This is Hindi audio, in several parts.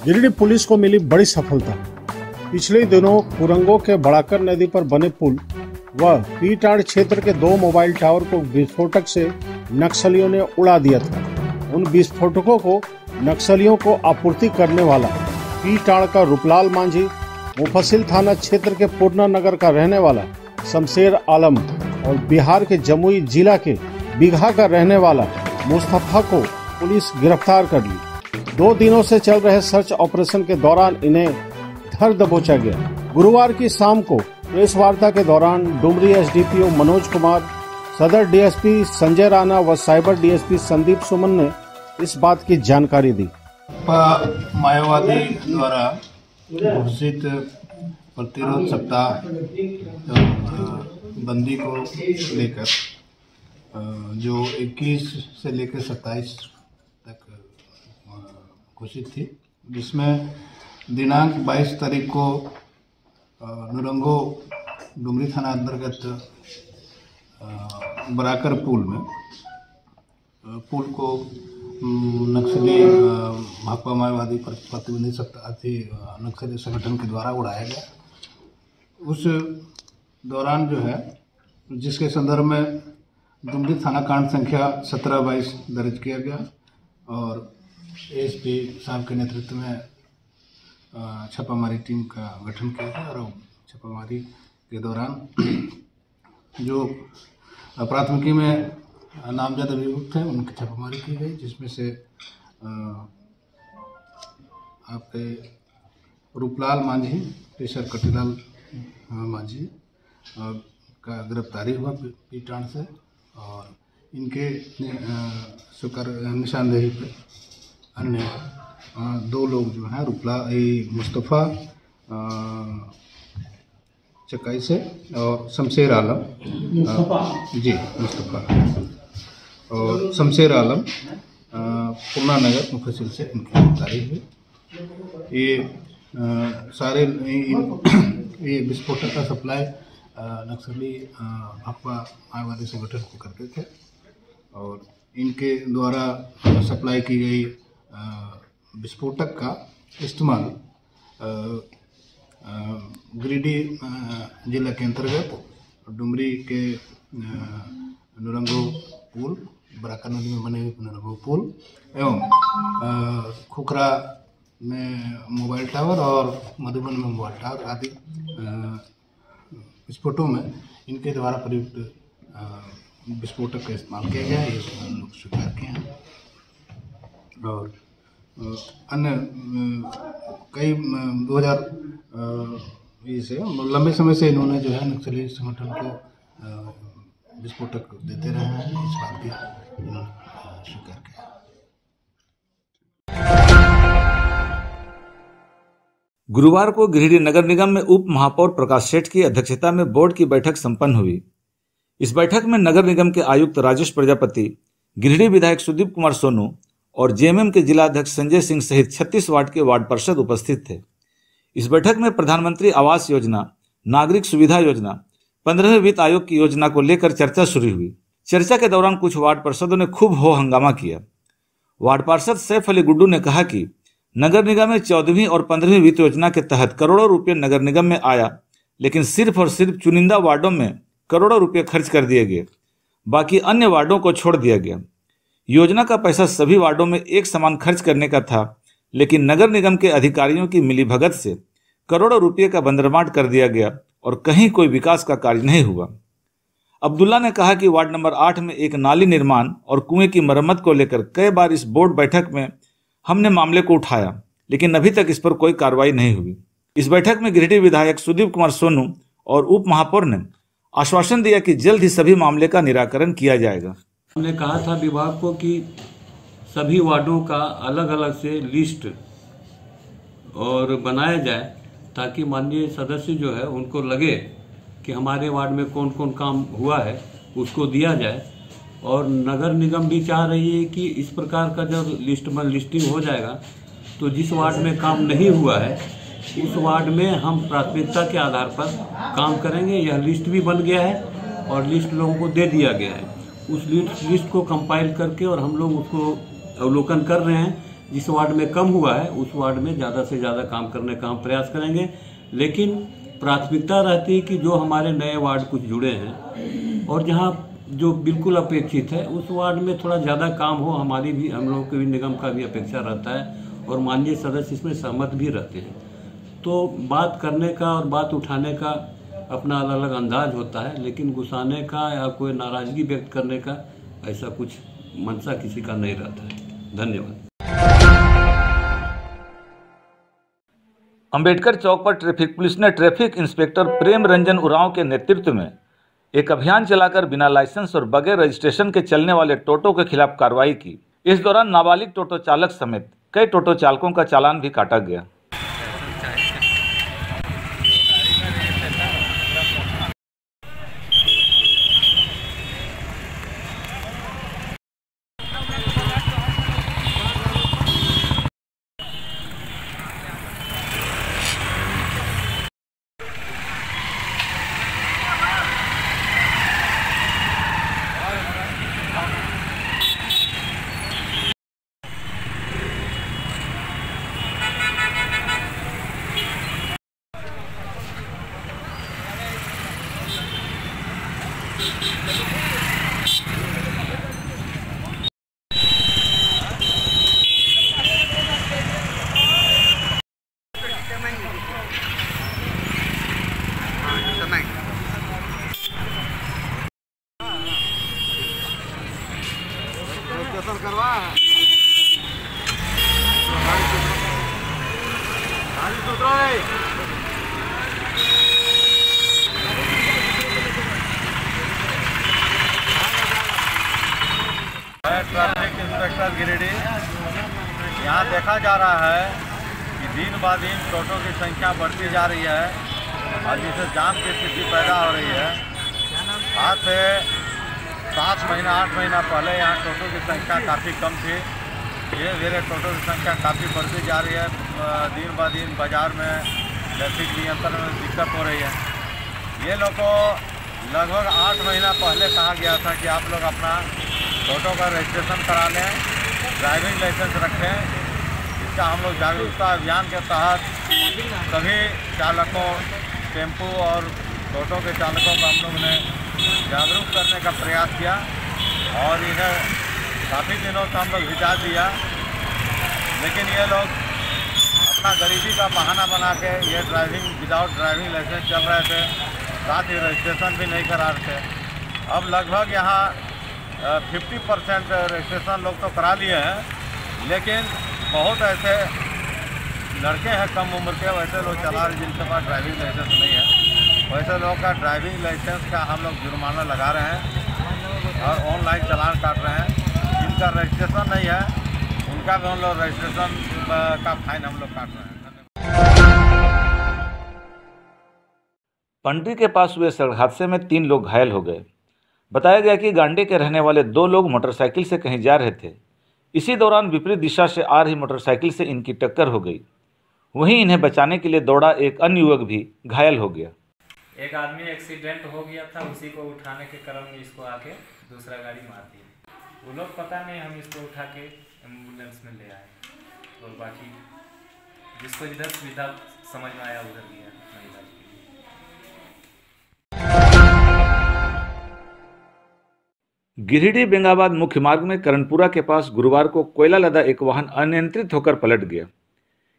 गिरिडीह पुलिस को मिली बड़ी सफलता। पिछले दिनों कुरंगो के बड़ाकर नदी पर बने पुल व पीटाड़ क्षेत्र के 2 मोबाइल टावर को विस्फोटक से नक्सलियों ने उड़ा दिया था। उन विस्फोटकों को नक्सलियों को आपूर्ति करने वाला पीटाड़ का रूपलाल मांझी, मुफस्सिल थाना क्षेत्र के पूर्णा नगर का रहने वाला शमशेर आलम और बिहार के जमुई जिला के बीघा का रहने वाला मुस्तफा को पुलिस गिरफ्तार कर ली। 2 दिनों से चल रहे सर्च ऑपरेशन के दौरान इन्हें धर दबोचा गया। गुरुवार की शाम को प्रेस वार्ता के दौरान डुमरी एसडीपीओ मनोज कुमार, सदर डीएसपी संजय राणा व साइबर डीएसपी संदीप सुमन ने इस बात की जानकारी दी। मायावादी द्वारा घोषित प्रतिरोध सप्ताह बंदी को लेकर जो 21 से लेकर 27 तक घोषित थी, जिसमें दिनांक 22 तारीख को नुरंगो डुमरी थाना अंतर्गत बराकर पुल को नक्सली भाकपा माओवादी प्रतिबंधित सत्तार्थी नक्सली संगठन के द्वारा उड़ाया गया। उस दौरान जो है, जिसके संदर्भ में डुमरी थाना कांड संख्या 17/22 दर्ज किया गया और एएसपी साहब के नेतृत्व में छापामारी टीम का गठन किया गया और छापामारी के दौरान जो प्राथमिकी में नामजद अभियुक्त हैं उनकी छापामारी की गई, जिसमें से आपके रूपलाल मांझी, पेशर कटीलाल मांझी का गिरफ्तारी हुआ पीटाड़ से और इनके निशानदेही पे अन्य 2 लोग जो हैं मुस्तफ़ा चकाई से और शमशेर आलम मुस्तफ़ा और शमशेर आलम पूर्णा नगर मुफस्सिल से इनकी गिरफ्तारी हुई। ये सारे ये विस्फोटक का सप्लाई नक्सली भाकपा माओवादी संगठन को करते थे और इनके द्वारा सप्लाई की गई विस्फोटक का इस्तेमाल गिरिडीह जिला के अंतर्गत डुमरी के नुरंगो पुल, बराकर नदी में बने हुए नुरंगो पुल एवं खुखरा में मोबाइल टावर और मधुबन में मोबाइल टावर आदि विस्फोटों में इनके द्वारा प्रयुक्त विस्फोटक का इस्तेमाल किया गया है, ये लोग स्वीकार किए हैं। और अन्य कई 2020 से लंबे समय से इन्होंने जो है नक्सली संगठन को विस्फोटक देते रहे हैं, इस बात की इन्होंने स्वीकार किया। गुरुवार को गिरिडीह नगर निगम में उप महापौर प्रकाश सेठ की अध्यक्षता में बोर्ड की बैठक संपन्न हुई। इस बैठक में नगर निगम के आयुक्त राजेश प्रजापति, गिरिडीह विधायक सुदीप कुमार सोनू और जेएमएम के जिला अध्यक्ष संजय सिंह सहित 36 वार्ड के वार्ड पार्षद उपस्थित थे। इस बैठक में प्रधानमंत्री आवास योजना, नागरिक सुविधा योजना, 15वें वित्त आयोग की योजना को लेकर चर्चा शुरू हुई। चर्चा के दौरान कुछ वार्ड पार्षदों ने खूब हो हंगामा किया। वार्ड पार्षद सैफ अली गुड्डू ने कहा कि नगर निगम में 14वीं और 15वीं वित्त योजना के तहत करोड़ों रुपये नगर निगम में आया, लेकिन सिर्फ और सिर्फ चुनिंदा वार्डों में करोड़ों रुपये खर्च कर दिए गए, बाकी अन्य वार्डों को छोड़ दिया गया। योजना का पैसा सभी वार्डों में एक समान खर्च करने का था, लेकिन नगर निगम के अधिकारियों की मिलीभगत से करोड़ों रुपये का बंदरबांट कर दिया गया और कहीं कोई विकास का कार्य नहीं हुआ। अब्दुल्ला ने कहा कि वार्ड नंबर 8 में एक नाली निर्माण और कुएं की मरम्मत को लेकर कई बार इस बोर्ड बैठक में हमने मामले को उठाया, लेकिन अभी तक इस पर कोई कार्रवाई नहीं हुई। इस बैठक में गिरिडीह विधायक सुदीप कुमार सोनू और उप महापौर ने आश्वासन दिया कि जल्द ही सभी मामले का निराकरण किया जाएगा। हमने कहा था विभाग को कि सभी वार्डों का अलग अलग से लिस्ट और बनाया जाए, ताकि माननीय सदस्य जो है उनको लगे कि हमारे वार्ड में कौन कौन काम हुआ है उसको दिया जाए। और नगर निगम भी चाह रही है कि इस प्रकार का जब लिस्टिंग हो जाएगा तो जिस वार्ड में काम नहीं हुआ है उस वार्ड में हम प्राथमिकता के आधार पर काम करेंगे। यह लिस्ट भी बन गया है और लिस्ट लोगों को दे दिया गया है। उस लिस्ट को कंपाइल करके और हम लोग उसको अवलोकन कर रहे हैं जिस वार्ड में कम हुआ है उस वार्ड में ज़्यादा से ज़्यादा काम करने का हम प्रयास करेंगे। लेकिन प्राथमिकता रहती है कि जो हमारे नए वार्ड कुछ जुड़े हैं और जहाँ जो बिल्कुल अपेक्षित है उस वार्ड में थोड़ा ज़्यादा काम हो, हमारी भी, हम लोगों के भी निगम का भी अपेक्षा रहता है और माननीय सदस्य इसमें सहमत भी रहते हैं। तो बात करने का और बात उठाने का अपना अलग अलग अंदाज होता है, लेकिन गुस्साने का या कोई नाराज़गी व्यक्त करने का ऐसा कुछ मंशा किसी का नहीं रहता है। धन्यवाद। अंबेडकर चौक पर ट्रैफिक पुलिस ने ट्रैफिक इंस्पेक्टर प्रेम रंजन उरांव के नेतृत्व में एक अभियान चलाकर बिना लाइसेंस और बगैर रजिस्ट्रेशन के चलने वाले टोटो के खिलाफ कार्रवाई की। इस दौरान नाबालिग टोटो चालक समेत कई टोटो चालकों का चालान भी काटा गया। Traffic inspector Giridih. यहाँ देखा जा रहा है कि दिन ब दिन टोटो की संख्या बढ़ती जा रही है और जिससे जाम की स्थिति पैदा हो रही है। आज से 7 महीना 8 महीना पहले यहाँ टोटो की संख्या काफ़ी कम थी। धीरे धीरे टोटो की संख्या काफ़ी बढ़ती जा रही है। दिन ब दिन बाज़ार में ट्रैफिक नियंत्रण में दिक्कत हो रही है। ये लोग को लगभग 8 महीना पहले कहा गया था कि आप लोग अपना टोटो का रजिस्ट्रेशन करा लें, ड्राइविंग लाइसेंस रखें। इसका हम लोग जागरूकता अभियान के तहत सभी चालकों, टेम्पो और टोटो के चालकों को हम लोग ने जागरूक करने का प्रयास किया और इन्हें काफ़ी दिनों से हम लोग हिदायत दिया, लेकिन ये लोग अपना गरीबी का बहाना बना के ये विदाउट ड्राइविंग लाइसेंस चल रहे थे, साथ ही रजिस्ट्रेशन भी नहीं करा रहे थे। अब लगभग यहाँ 50% रजिस्ट्रेशन लोग तो करा लिए हैं, लेकिन बहुत ऐसे लड़के हैं कम उम्र के, वैसे लोग चला रहे जिनके पास ड्राइविंग लाइसेंस नहीं है। वैसे लोगों का ड्राइविंग लाइसेंस का हम लोग जुर्माना लगा रहे हैं और ऑनलाइन चालान काट रहे हैं। जिनका रजिस्ट्रेशन नहीं है उनका भी हम लोग रजिस्ट्रेशन का फाइन हम लोग काट रहे हैं। पंडरी के पास हुए सड़क हादसे में 3 लोग घायल हो गए। बताया गया कि गांडे के रहने वाले 2 लोग मोटरसाइकिल से कहीं जा रहे थे। इसी दौरान विपरीत दिशा से आ रही मोटरसाइकिल से इनकी टक्कर हो गई। वहीं इन्हें बचाने के लिए दौड़ा एक अन्य युवक भी घायल हो गया। एक आदमी एक्सीडेंट हो गया था, उसी को उठाने के क्रम में इसको आके दूसरा गाड़ी मार दिया। वो लोग पता नहीं, हम इसको उठा के एम्बुलेंस में ले आए और बाकी जिसको जिधर सुविधा समझ में आया उधर गया। गिरिडीह बेंगाबाद मुख्य मार्ग में करणपुरा के पास गुरुवार को कोयला लदा एक वाहन अनियंत्रित होकर पलट गया।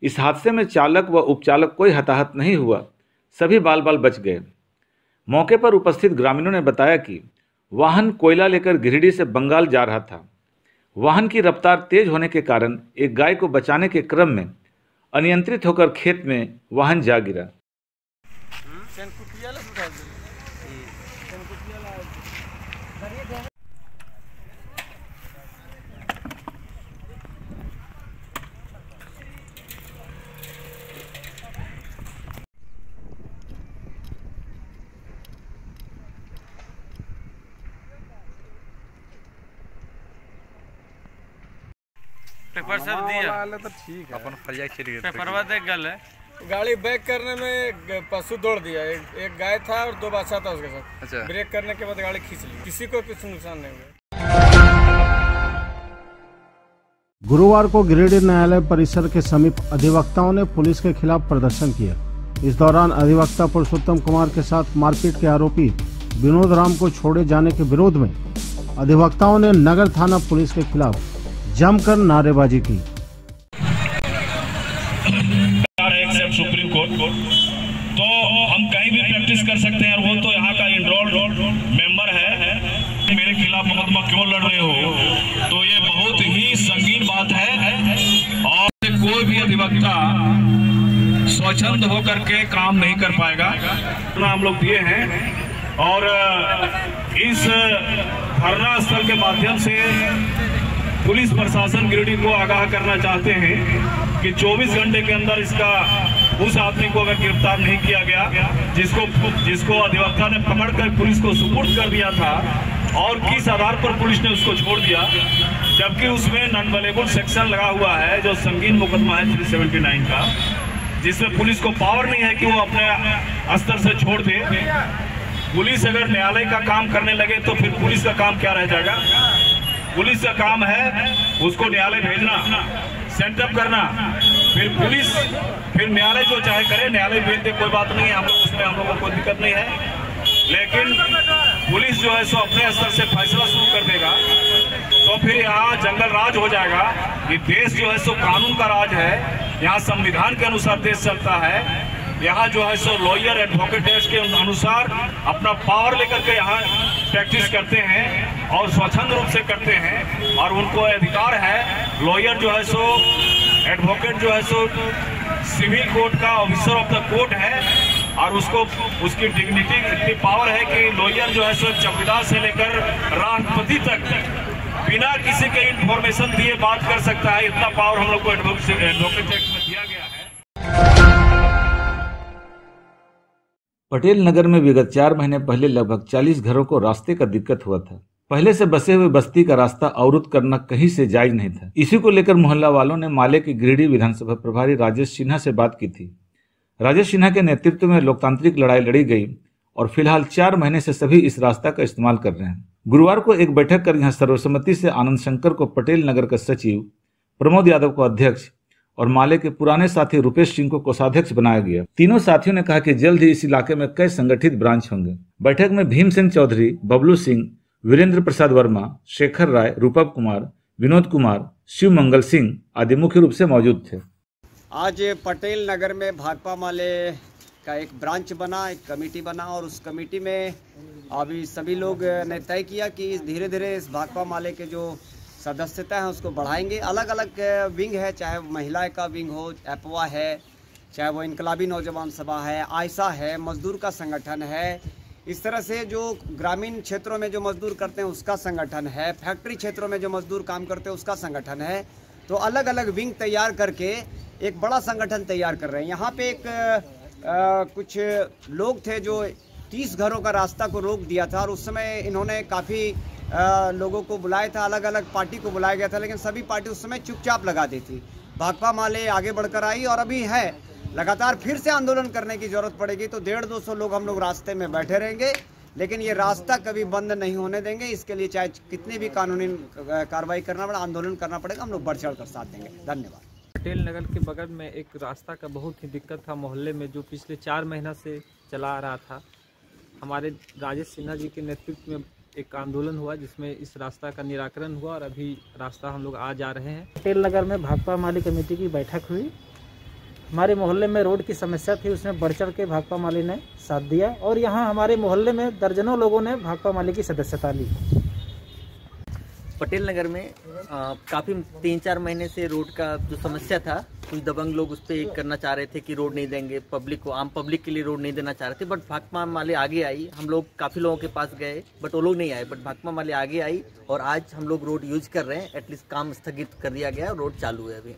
इस हादसे में चालक व उपचालक कोई हताहत नहीं हुआ, सभी बाल बाल बच गए। मौके पर उपस्थित ग्रामीणों ने बताया कि वाहन कोयला लेकर गिरिडीह से बंगाल जा रहा था। वाहन की रफ्तार तेज होने के कारण एक गाय को बचाने के क्रम में अनियंत्रित होकर खेत में वाहन जा गिरा। पेपर सब दिया तो ठीक है, अपन फरिया चली पेपरवा देख गल है। गाड़ी बैक करने में पशु दौड़ दिया, एक गाय था और 2 बच्चा था उसके साथ। अच्छा। ब्रेक करने के बाद गाड़ी खींच ली, किसी को कुछ नुकसान नहीं हुआ। गुरुवार को गिरिडीह न्यायालय परिसर के समीप अधिवक्ताओं ने पुलिस के खिलाफ प्रदर्शन किया। इस दौरान अधिवक्ता पुरुषोत्तम कुमार के साथ मारपीट के आरोपी विनोद राम को छोड़े जाने के विरोध में अधिवक्ताओं ने नगर थाना पुलिस के खिलाफ जमकर नारेबाजी की। सुप्रीम कोर्ट तो हम कहीं भी प्रैक्टिस कर सकते हैं, और वो तो यहाँ का इनरोल्ड मेंबर है। मेरे खिलाफ मुकदमा क्यों लड़ रहे हो? तो ये बहुत ही संगीन बात है, और कोई भी अधिवक्ता स्वच्छंद होकर के काम नहीं कर पाएगा। हम लोग दिए हैं, और इस धरना स्थल के माध्यम से पुलिस प्रशासन गिरिडीह को आगाह करना चाहते हैं कि 24 घंटे के अंदर उस आदमी को अगर गिरफ्तार नहीं किया गया जिसको अधिवक्ता ने पकड़कर पुलिस को सुपुर्द कर दिया था, और किस आधार पर पुलिस ने उसको छोड़ दिया, जबकि उसमें नॉन अवेलेबल सेक्शन लगा हुआ है जो संगीन मुकदमा है 379 का, जिसमें पुलिस को पावर नहीं है कि वो अपने स्तर से छोड़ दे। पुलिस अगर न्यायालय का काम करने लगे तो फिर पुलिस का काम क्या रह जाएगा? पुलिस का काम है उसको न्यायालय भेजना, सेटअप करना, फिर न्यायालय जो चाहे करे, न्यायालय भेज दे, कोई बात नहीं है, उसमें हम लोगों को कोई दिक्कत नहीं है। लेकिन पुलिस जो है सो अपने स्तर से फैसला शुरू कर देगा तो फिर यहाँ जंगल राज हो जाएगा। ये देश जो है सो कानून का राज है, यहाँ संविधान के अनुसार देश चलता है। यहाँ जो है सो लॉयर एडवोकेट के अनुसार अपना पावर लेकर के यहाँ प्रैक्टिस करते हैं और स्वच्छंद रूप से करते हैं, और उनको अधिकार है। लॉयर जो है सो एडवोकेट जो है सो सिविल कोर्ट का ऑफिसर ऑफ द कोर्ट है, और उसकी डिग्निटी इतनी पावर है कि लॉयर जो है सो चौकीदार से लेकर राष्ट्रपति तक बिना किसी के इंफॉर्मेशन दिए बात कर सकता है। इतना पावर हम लोग को एडवोकेट एक्ट में दिया गया है। पटेल नगर में विगत 4 महीने पहले लगभग 40 घरों को रास्ते का दिक्कत हुआ था। पहले से बसे हुए बस्ती का रास्ता अवरुद्ध करना कहीं से जायज नहीं था। इसी को लेकर मोहल्ला वालों ने माले के गिरिडीह विधानसभा प्रभारी राजेश सिन्हा से बात की थी। राजेश सिन्हा के नेतृत्व में लोकतांत्रिक लड़ाई लड़ी गई, और फिलहाल 4 महीने से सभी इस रास्ता का इस्तेमाल कर रहे हैं। गुरुवार को एक बैठक कर यहाँ सर्वसम्मति से आनंद शंकर को पटेल नगर का सचिव, प्रमोद यादव को अध्यक्ष और माले के पुराने साथी रुपेश सिंह को कोषाध्यक्ष बनाया गया। तीनों साथियों ने कहा कि जल्द ही इस इलाके में कई संगठित ब्रांच होंगे। बैठक में भीमसेन चौधरी, बबलू सिंह, वीरेंद्र प्रसाद वर्मा, शेखर राय, रूपब कुमार, विनोद कुमार, शिव मंगल सिंह आदि मुख्य रूप से मौजूद थे। आज पटेल नगर में भाकपा माले का एक ब्रांच बना, एक कमेटी बना, और उस कमेटी में अभी सभी लोग ने तय किया कि धीरे धीरे इस भाकपा माले के जो सदस्यता है उसको बढ़ाएंगे। अलग अलग विंग है, चाहे महिला का विंग हो, एपवा है, चाहे वो इनकलाबी नौजवान सभा है, आयसा है, मजदूर का संगठन है। इस तरह से जो ग्रामीण क्षेत्रों में जो मजदूर करते हैं उसका संगठन है, फैक्ट्री क्षेत्रों में जो मजदूर काम करते हैं उसका संगठन है। तो अलग अलग विंग तैयार करके एक बड़ा संगठन तैयार कर रहे हैं। यहाँ पे कुछ लोग थे जो 30 घरों का रास्ता को रोक दिया था, और उस समय इन्होंने काफ़ी लोगों को बुलाया था, अलग अलग पार्टी को बुलाया गया था, लेकिन सभी पार्टी उस समय चुपचाप लगा दी थी। भाकपा माले आगे बढ़कर आई और अभी है, लगातार फिर से आंदोलन करने की जरूरत पड़ेगी तो 150-200 लोग हम लोग रास्ते में बैठे रहेंगे, लेकिन ये रास्ता कभी बंद नहीं होने देंगे। इसके लिए चाहे कितनी भी कानूनी कार्रवाई करना पड़े, आंदोलन करना पड़ेगा, हम लोग बढ़ चढ़ कर साथ देंगे। धन्यवाद। पटेल नगर के बगल में एक रास्ता का बहुत ही दिक्कत था मोहल्ले में, जो पिछले 4 महीना से चला आ रहा था। हमारे राजेश सिन्हा जी के नेतृत्व में एक आंदोलन हुआ जिसमें इस रास्ता का निराकरण हुआ, और अभी रास्ता हम लोग आज आ रहे हैं। पटेल नगर में भाकपा माले कमेटी की बैठक हुई। हमारे मोहल्ले में रोड की समस्या थी, उसमें बढ़ चढ़ के भाकपा माले ने साथ दिया, और यहाँ हमारे मोहल्ले में दर्जनों लोगों ने भाकपा माले की सदस्यता ली। पटेल नगर में काफ़ी 3-4 महीने से रोड का जो समस्या था, कुछ दबंग लोग उस पर करना चाह रहे थे कि रोड नहीं देंगे पब्लिक को, आम पब्लिक के लिए रोड नहीं देना चाह रहे थे। बट भाकपा माले आगे आई, हम लोग काफ़ी लोगों के पास गए बट वो लोग नहीं आए, बट भाकपा माले आगे आई और आज हम लोग रोड यूज कर रहे हैं। एटलीस्ट काम स्थगित कर दिया गया, रोड चालू है अभी।